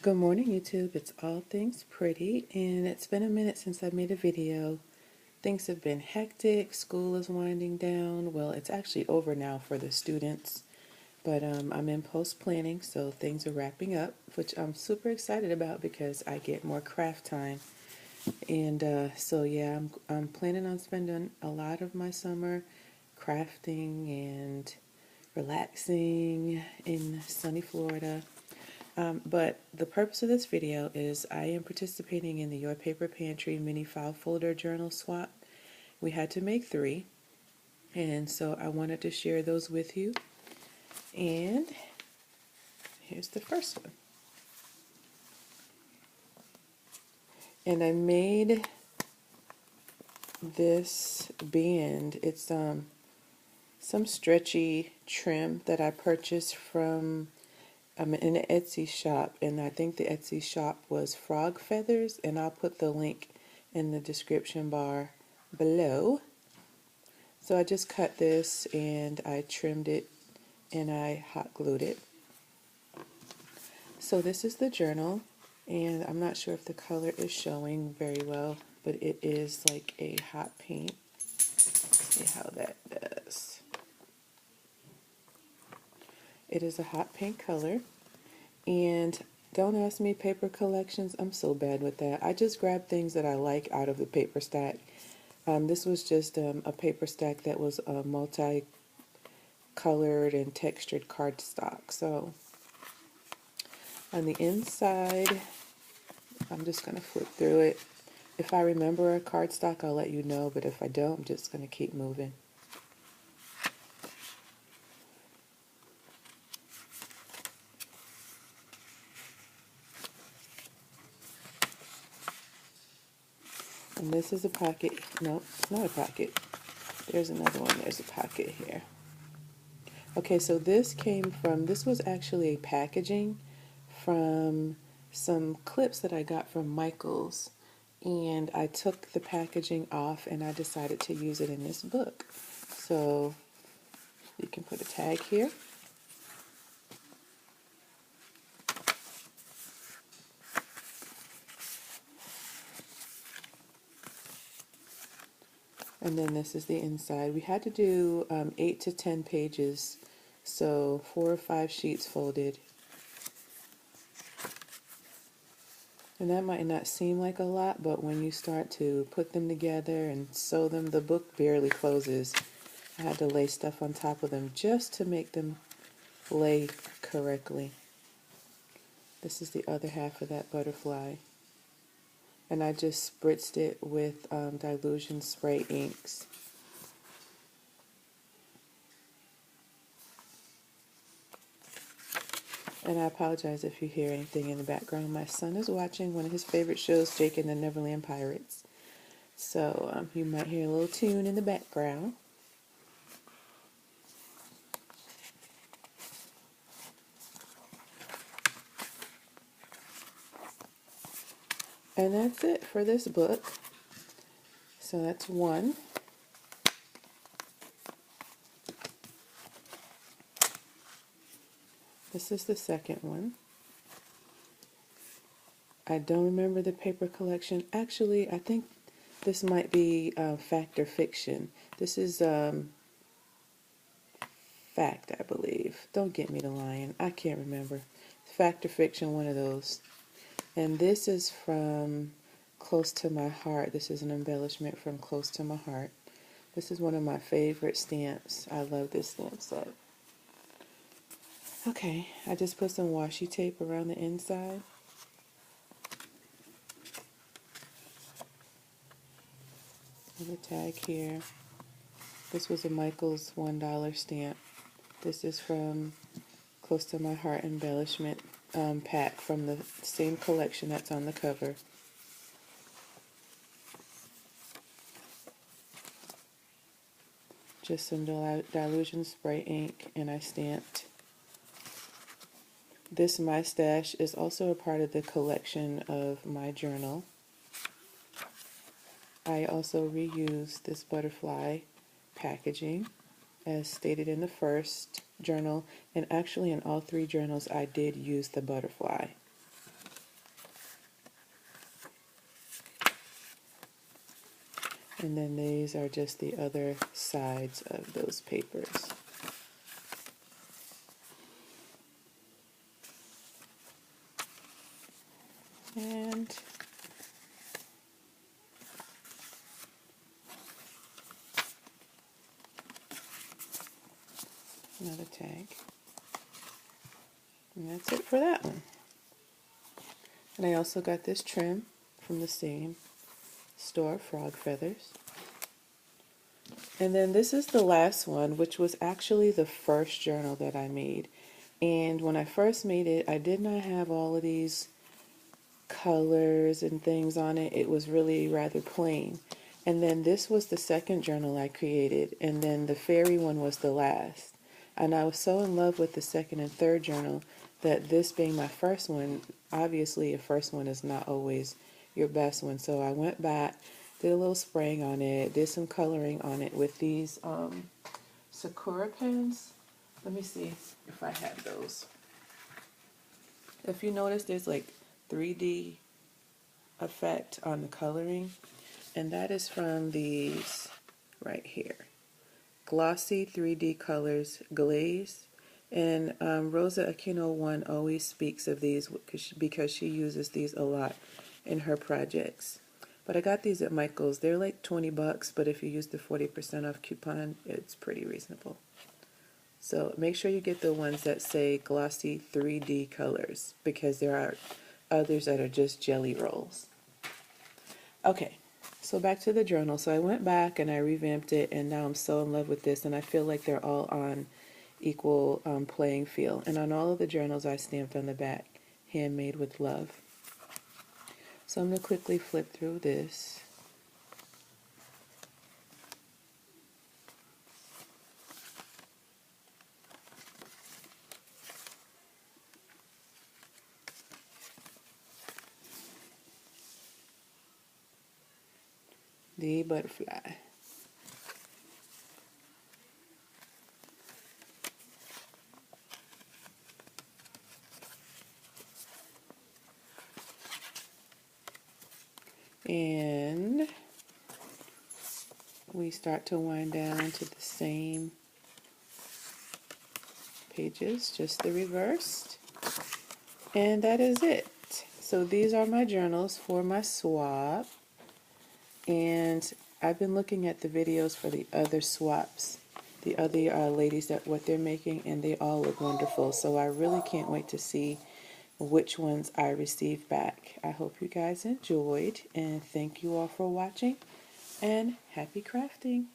Good morning, YouTube. It's All Things Pretty, and it's been a minute since I made a video. Things have been hectic. School is winding down. Well, it's actually over now for the students, but I'm in post planning, so things are wrapping up, which I'm super excited about because I get more craft time. And so yeah, I'm planning on spending a lot of my summer crafting and relaxing in sunny Florida. But the purpose of this video is I am participating in the Your Paper Pantry mini file folder journal swap. We had to make 3, and so I wanted to share those with you. And here's the first one. And I made this band. It's some stretchy trim that I purchased from I'm in an Etsy shop, and I think the Etsy shop was Frog Feathers, and I'll put the link in the description bar below. So I just cut this and I trimmed it and I hot glued it. So this is the journal, and I'm not sure if the color is showing very well, but it is like a hot pink. Let's see how that does. It is a hot pink color. And don't ask me paper collections. I'm so bad with that. I just grab things that I like out of the paper stack. This was just a paper stack that was multi-colored and textured cardstock. So on the inside, I'm just going to flip through it. If I remember a cardstock, I'll let you know. But if I don't, I'm just going to keep moving. And this is a pocket. No, it's not a pocket. There's another one. There's a pocket here. Okay, so this was actually a packaging from some clips that I got from Michael's. And I took the packaging off and I decided to use it in this book. So you can put a tag here. And then this is the inside. We had to do 8 to 10 pages, so 4 or 5 sheets folded. And that might not seem like a lot, but when you start to put them together and sew them, the book barely closes. I had to lay stuff on top of them just to make them lay correctly. This is the other half of that butterfly. And I just spritzed it with dilution spray inks. And I apologize if you hear anything in the background. My son is watching one of his favorite shows, Jake and the Neverland Pirates. So you might hear a little tune in the background. And that's it for this book. So that's one. This is the second one. I don't remember the paper collection. Actually, I think this might be fact or fiction. This is fact, I believe. Don't get me to lying. I can't remember. Fact or fiction, one of those. And this is from Close to My Heart. This is an embellishment from Close to My Heart. This is one of my favorite stamps. I love this stamp set. Okay, I just put some washi tape around the inside. There's a tag here. This was a Michael's $1 stamp. This is from Close to My Heart embellishment pack from the same collection that's on the cover. Just some dilution spray ink, and I stamped. This My Stash is also a part of the collection of my journal. I also reused this butterfly packaging as stated in the first journal, and actually in all 3 journals I did use the butterfly. And then these are just the other sides of those papers. And another tag. And that's it for that one. And I also got this trim from the same store, Frog Feathers. And then this is the last one, which was actually the first journal that I made. And when I first made it, I did not have all of these colors and things on it. It was really rather plain. And then this was the second journal I created, and then the fairy one was the last. And I was so in love with the second and third journal that this being my first one, obviously a first one is not always your best one. So I went back, did a little spraying on it, did some coloring on it with these Sakura pens. Let me see if I have those. If you notice, there's like 3D effect on the coloring, and that is from these right here. Glossy 3D Colors Glaze. And Rosa Aquino 1 always speaks of these because she uses these a lot in her projects. But I got these at Michael's. They're like 20 bucks, but if you use the 40% off coupon, it's pretty reasonable. So make sure you get the ones that say Glossy 3D Colors, because there are others that are just jelly rolls. Okay, so back to the journal. So I went back and I revamped it, and now I'm so in love with this, and I feel like they're all on equal playing field. And on all of the journals I stamped on the back, handmade with love. So I'm going to quickly flip through this. The butterfly. And we start to wind down to the same pages, just the reversed. And that is it. So these are my journals for my swap. And I've been looking at the videos for the other swaps, the other ladies that what they're making, and they all look wonderful. So I really can't wait to see which ones I receive back. I hope you guys enjoyed, and thank you all for watching, and happy crafting.